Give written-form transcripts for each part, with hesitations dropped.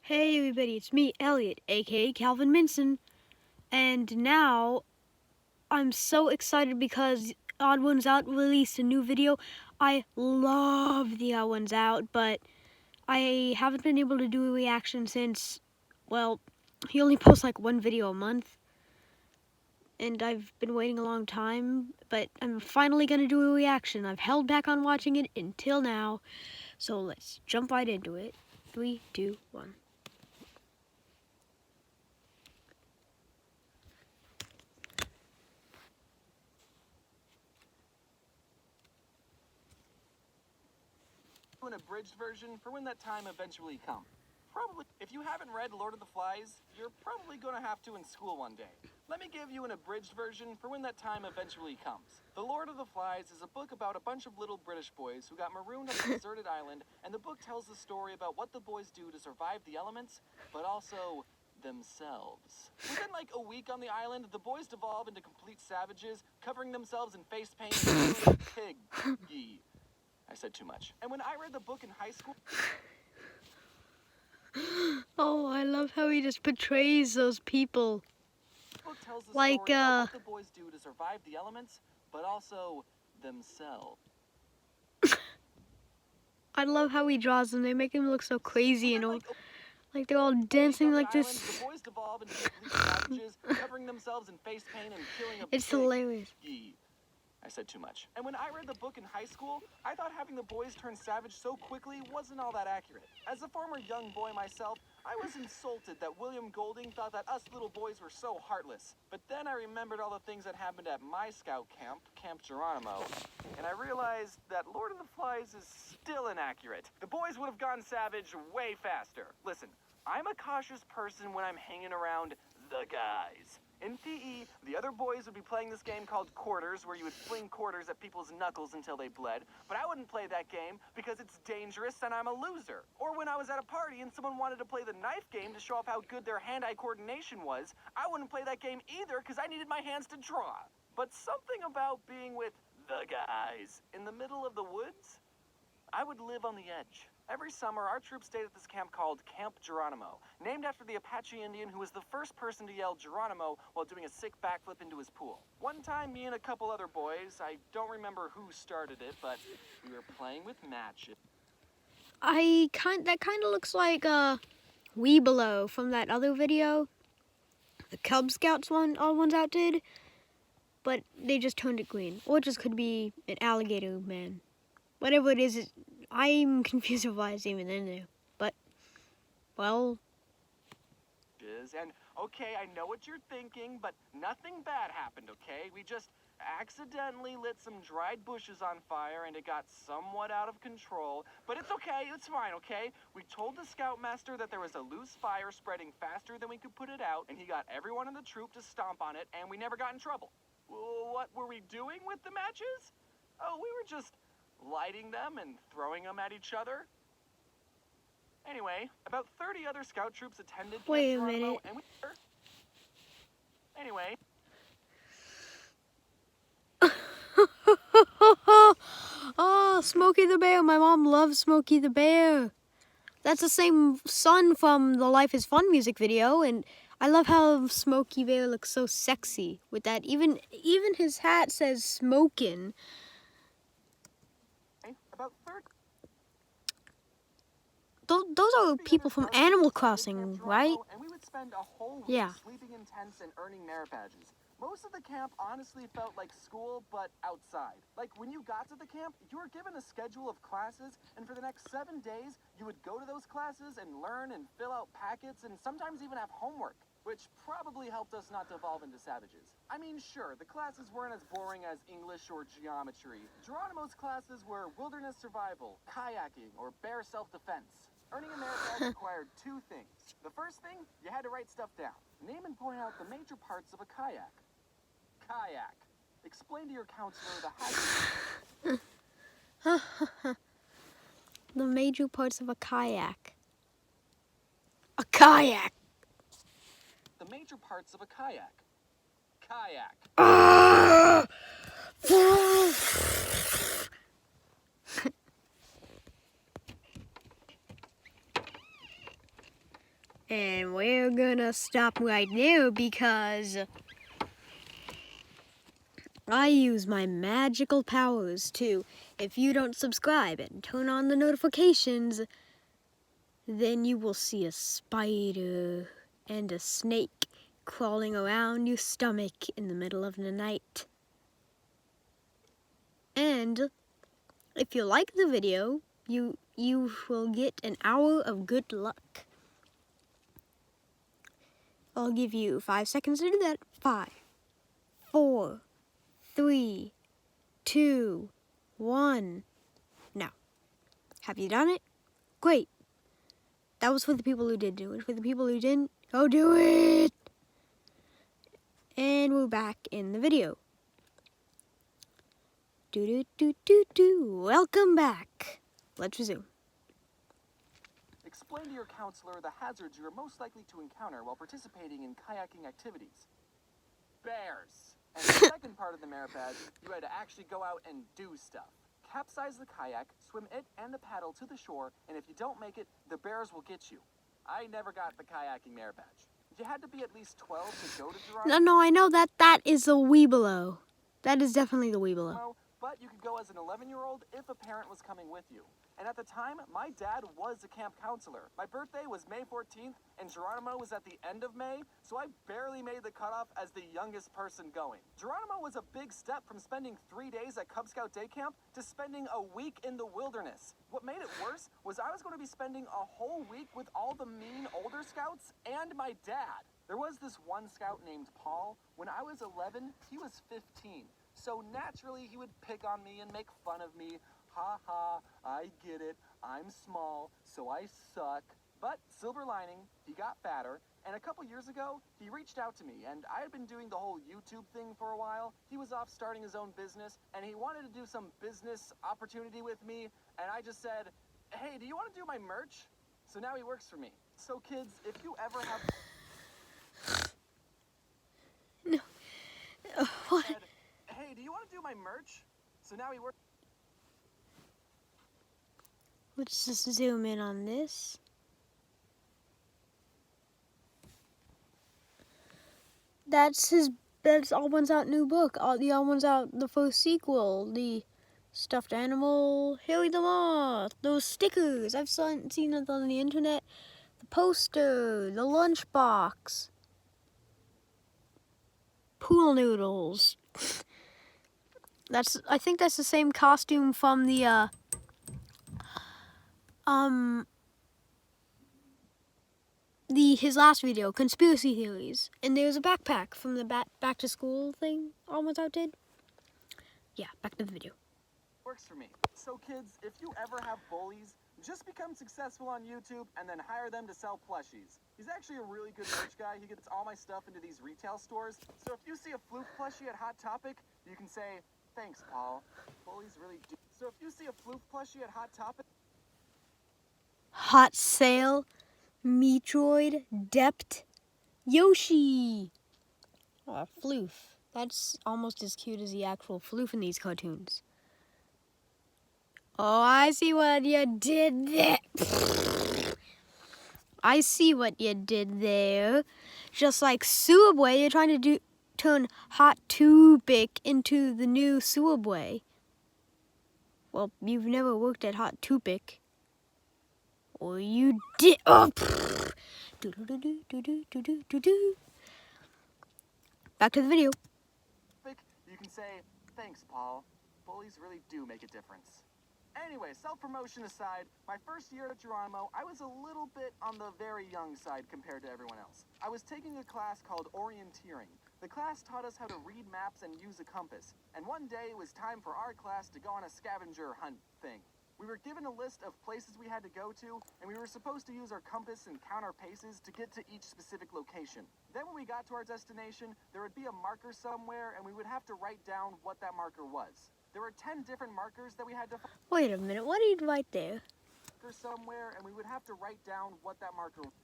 Hey everybody, it's me, Elliot, aka Calvin Benson, and now I'm so excited because Odd1sout released a new video. I love the Odd1sout, but I haven't been able to do a reaction since, well, he only posts like one video a month, and I've been waiting a long time, but I'm finally gonna do a reaction. I've held back on watching it until now, so let's jump right into it. 3, 2, 1. An abridged version for when that time eventually comes. Probably, if you haven't read Lord of the Flies, you're probably going to have to in school one day. Let me give you an abridged version for when that time eventually comes. The Lord of the Flies is a book about a bunch of little British boys who got marooned on a deserted island, and the book tells the story about what the boys do to survive the elements, but also themselves. Within like a week on the island, the boys devolve into complete savages, covering themselves in face paint and piggy. I said too much. And when I read the book in high school... Oh, I love how he just portrays those people. The book tells the Like, story about what the boys do to survive the elements, but also themselves. I love how he draws them. They make him look so crazy and old. Like they're all dancing like this. The boys devolve into complete savages, covering themselves in face paint and killing a It's hilarious. I said too much. And when I read the book in high school, I thought having the boys turn savage so quickly wasn't all that accurate. As a former young boy myself, I was insulted that William Golding thought that us little boys were so heartless. But then I remembered all the things that happened at my scout camp, Camp Geronimo, and I realized that Lord of the Flies is still inaccurate. The boys would have gone savage way faster. Listen, I'm a cautious person when I'm hanging around the guys. In PE, the other boys would be playing this game called Quarters, where you would fling quarters at people's knuckles until they bled. But I wouldn't play that game because it's dangerous and I'm a loser. Or when I was at a party and someone wanted to play the knife game to show off how good their hand-eye coordination was, I wouldn't play that game either because I needed my hands to draw. But something about being with the guys in the middle of the woods, I would live on the edge. Every summer, our troop stayed at this camp called Camp Geronimo, named after the Apache Indian who was the first person to yell Geronimo while doing a sick backflip into his pool. One time, me and a couple other boys, I don't remember who started it, but we were playing with matches. That kind of looks like Weebelo from that other video, the Cub Scouts one Odd1sout did, but they just toned it green. Or it just could be an alligator man. Whatever it is, I'm confused with why it's even in there. But, well. And, okay, I know what you're thinking, but nothing bad happened, okay? We just accidentally lit some dried bushes on fire and it got somewhat out of control. But it's okay, it's fine, okay? We told the scoutmaster that there was a loose fire spreading faster than we could put it out, and he got everyone in the troop to stomp on it, and we never got in trouble. What were we doing with the matches? Oh, we were just lighting them and throwing them at each other. Anyway, about 30 other scout troops attended Camp Geronimo, and we were... Anyway. Oh, Smokey the Bear. My mom loves Smokey the Bear. That's the same son from the Life is Fun music video, and I love how Smokey Bear looks so sexy with that. Even his hat says smokin'. About 30. Those are people from Animal Crossing, right? And we would spend a whole week sleeping in tents and earning merit badges. Most of the camp honestly felt like school, but outside. Like, when you got to the camp, you were given a schedule of classes, and for the next 7 days, you would go to those classes and learn and fill out packets and sometimes even have homework, which probably helped us not devolve into savages. I mean, sure, the classes weren't as boring as English or geometry. Geronimo's classes were wilderness survival, kayaking, or bear self-defense. Earning a merit badge required 2 things. The first thing, you had to write stuff down. Name and point out the major parts of a kayak. Kayak. Explain to your counselor the height. The major parts of a kayak. A kayak. The major parts of a kayak. Kayak. And we're gonna stop right there because I use my magical powers too. If you don't subscribe and turn on the notifications, then you will see a spider and a snake crawling around your stomach in the middle of the night. And if you like the video, you will get an hour of good luck. I'll give you 5 seconds to do that. 5, 4, 3, 2, 1. Now, have you done it? Great. That was for the people who did do it. For the people who didn't, go do it! And we're back in the video. Welcome back. Let's resume. Explain to your counselor the hazards you are most likely to encounter while participating in kayaking activities. Bears. And the second part of the merit badge, you had to actually go out and do stuff. Capsize the kayak, swim it and the paddle to the shore, and if you don't make it, the bears will get you. I never got the kayaking merit badge. You had to be at least 12 to go to Geronimo. No, I know that is the Weebelo. That is definitely the Weebelo. But you could go as an 11-year-old if a parent was coming with you. And at the time, my dad was a camp counselor. My birthday was May 14th, and Geronimo was at the end of May, so I barely made the cutoff as the youngest person going. Geronimo was a big step from spending 3 days at Cub Scout day camp to spending a week in the wilderness. What made it worse was I was going to be spending a whole week with all the mean older scouts and my dad. There was this one scout named Paul. When I was 11, he was 15. So naturally, he would pick on me and make fun of me. Ha ha, I get it. I'm small, so I suck. But silver lining, he got fatter. And a couple years ago, he reached out to me, and I had been doing the whole YouTube thing for a while. He was off starting his own business, and he wanted to do some business opportunity with me. And I just said, hey, do you want to do my merch? So now he works for me. So kids, if you ever have... No. What? Said, hey, do you want to do my merch? So now he works. Let's just zoom in on this. That's Odd1sout new book. The Odd1sout, the first sequel, the stuffed animal, Harry the Moth, those stickers. I've seen it on the internet. The poster, the lunchbox, pool noodles. I think that's the same costume from the his last video, conspiracy theories. And there's a backpack from the back to school thing Odd1sout did. Yeah, back to the video. Works for me. So kids, if you ever have bullies, just become successful on YouTube and then hire them to sell plushies. He's actually a really good merch guy. He gets all my stuff into these retail stores. So if you see a Floof plushie at Hot Topic, you can say, thanks, Paul. Bullies really do. So if you see a Floof plushie at Hot Topic... Hot Sale, Metroid, Dept, Yoshi. Oh, Floof. That's almost as cute as the actual Floof in these cartoons. Oh, I see what you did there. I see what you did there. Just like Subway, you're trying to turn Hot Topic into the new Subway. Well, you've never worked at Hot Topic. Or you did. Oh, back to the video. You can say, thanks, Paul. Bullies really do make a difference. Anyway, self-promotion aside, my first year at Geronimo, I was a little bit on the very young side compared to everyone else. I was taking a class called orienteering. The class taught us how to read maps and use a compass. And one day it was time for our class to go on a scavenger hunt thing. We were given a list of places we had to go to, and we were supposed to use our compass and count our paces to get to each specific location. Then when we got to our destination, there would be a marker somewhere, and we would have to write down what that marker was. There were 10 different markers that we had to find. Wait a minute, what did you write there? Somewhere, and we would have to write down what that marker was.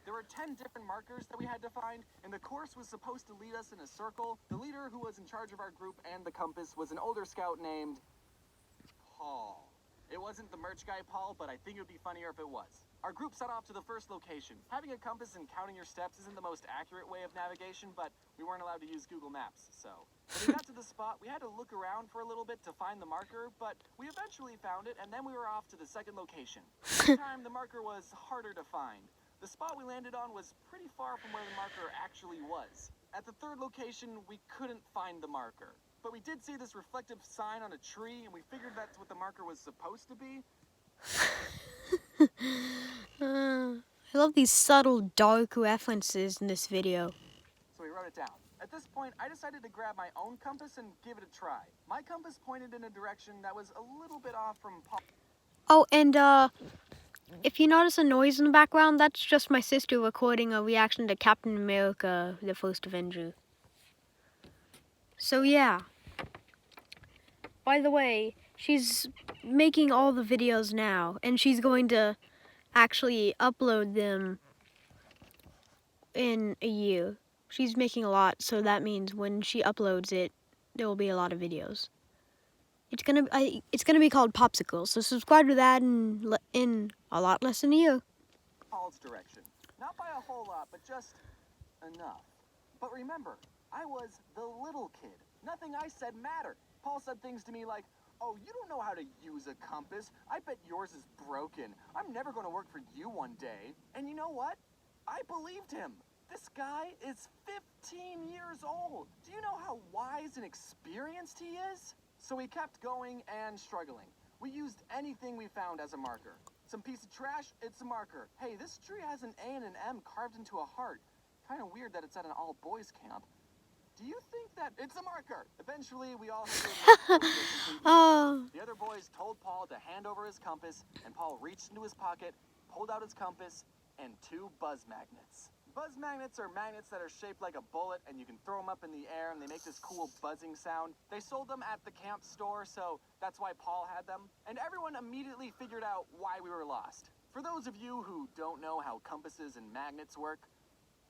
There were 10 different markers that we had to find, and the course was supposed to lead us in a circle. The leader who was in charge of our group and the compass was an older scout named Paul. It wasn't the merch guy, Paul, but I think it would be funnier if it was. Our group set off to the first location. Having a compass and counting your steps isn't the most accurate way of navigation, but we weren't allowed to use Google Maps, so. When we got to the spot, we had to look around for a little bit to find the marker, but we eventually found it, and then we were off to the second location. This time, the marker was harder to find. The spot we landed on was pretty far from where the marker actually was. At the third location, we couldn't find the marker. But we did see this reflective sign on a tree, and we figured that's what the marker was supposed to be. I love these subtle, dark references in this video. So we wrote it down. At this point, I decided to grab my own compass and give it a try. My compass pointed in a direction that was a little bit off from Paul. Oh, and if you notice a noise in the background, that's just my sister recording a reaction to Captain America, the First Avenger. So yeah. By the way, she's making all the videos now, and she's going to actually upload them in a year. She's making a lot, so that means when she uploads it, there will be a lot of videos. It's gonna be called Popsicle, so subscribe to that in a lot less than a year. Paul's direction. Not by a whole lot, but just enough. But remember, I was the little kid. Nothing I said mattered. Paul said things to me like, "Oh, you don't know how to use a compass. I bet yours is broken. I'm never going to work for you one day." And you know what? I believed him. This guy is 15 years old. Do you know how wise and experienced he is? So we kept going and struggling. We used anything we found as a marker. Some piece of trash, it's a marker. Hey, this tree has an A and an M carved into a heart. Kind of weird that it's at an all-boys camp. Do you think that it's a marker? Eventually, we all had to Oh. The other boys told Paul to hand over his compass, and Paul reached into his pocket, pulled out his compass, and 2 buzz magnets. Buzz magnets are magnets that are shaped like a bullet, and you can throw them up in the air, and they make this cool buzzing sound. They sold them at the camp store, so that's why Paul had them. And everyone immediately figured out why we were lost. For those of you who don't know how compasses and magnets work,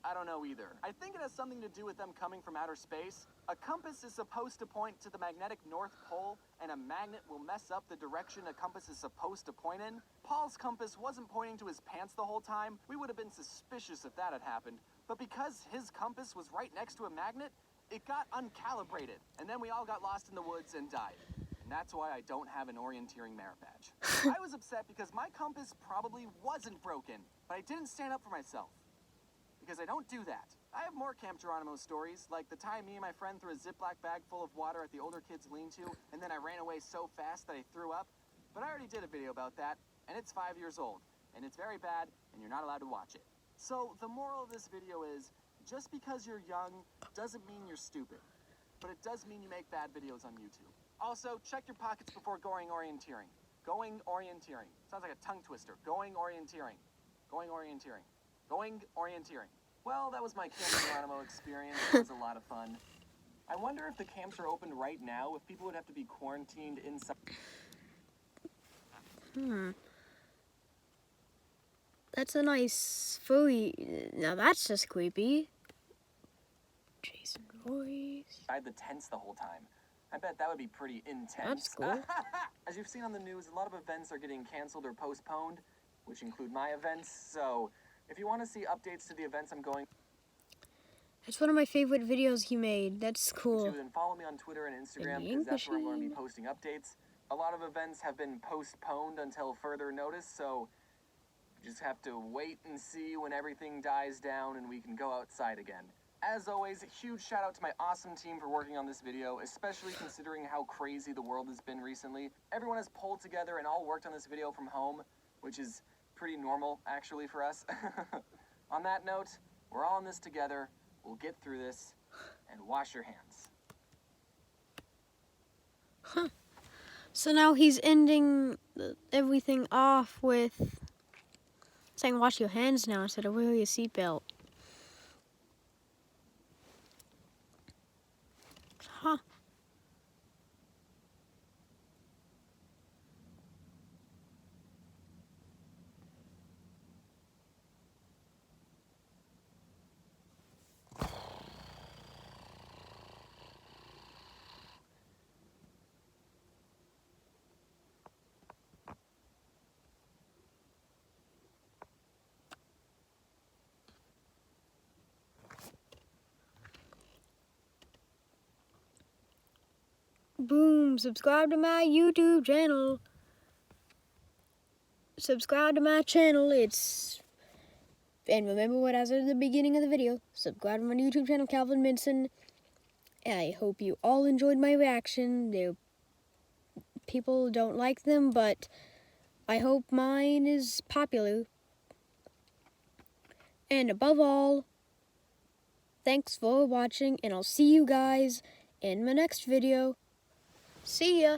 I don't know either. I think it has something to do with them coming from outer space. A compass is supposed to point to the magnetic North Pole, and a magnet will mess up the direction a compass is supposed to point in. Paul's compass wasn't pointing to his pants the whole time. We would have been suspicious if that had happened. But because his compass was right next to a magnet, it got uncalibrated. And then we all got lost in the woods and died. And that's why I don't have an orienteering merit badge. I was upset because my compass probably wasn't broken, but I didn't stand up for myself. Because I don't do that. I have more Camp Geronimo stories, like the time me and my friend threw a Ziploc bag full of water at the older kids' lean-to, and then I ran away so fast that I threw up. But I already did a video about that, and it's 5 years old, and it's very bad, and you're not allowed to watch it. So the moral of this video is, just because you're young doesn't mean you're stupid, but it does mean you make bad videos on YouTube. Also, check your pockets before going orienteering. Going orienteering. Sounds like a tongue twister. Going orienteering. Going orienteering. Going orienteering. Well, that was my Camp Geronimo experience. It was a lot of fun. I wonder if the camps are open right now, if people would have to be quarantined inside. That's a nice furry. Now that's just creepy. Jason Voorhees. Inside the tents the whole time. I bet that would be pretty intense. That's cool. As you've seen on the news, a lot of events are getting canceled or postponed, which include my events, so if you want to see updates to the events I'm going That's one of my favorite videos he made. That's cool. to, then follow me on Twitter and Instagram, because that's where I'm going to be posting updates. A lot of events have been postponed until further notice, so you just have to wait and see when everything dies down and we can go outside again. As always, a huge shout out to my awesome team for working on this video, especially considering how crazy the world has been recently. Everyone has pulled together and all worked on this video from home, which is pretty normal, actually, for us. On that note, we're all in this together. We'll get through this, and wash your hands. Huh. So now he's ending everything off with saying wash your hands now instead of wear your seatbelt. Huh. Boom, subscribe to my YouTube channel. Subscribe to my channel. And remember what I said at the beginning of the video. Subscribe to my YouTube channel, Calvin Benson. I hope you all enjoyed my reaction. People don't like them, but I hope mine is popular. And above all, thanks for watching, and I'll see you guys in my next video. See ya!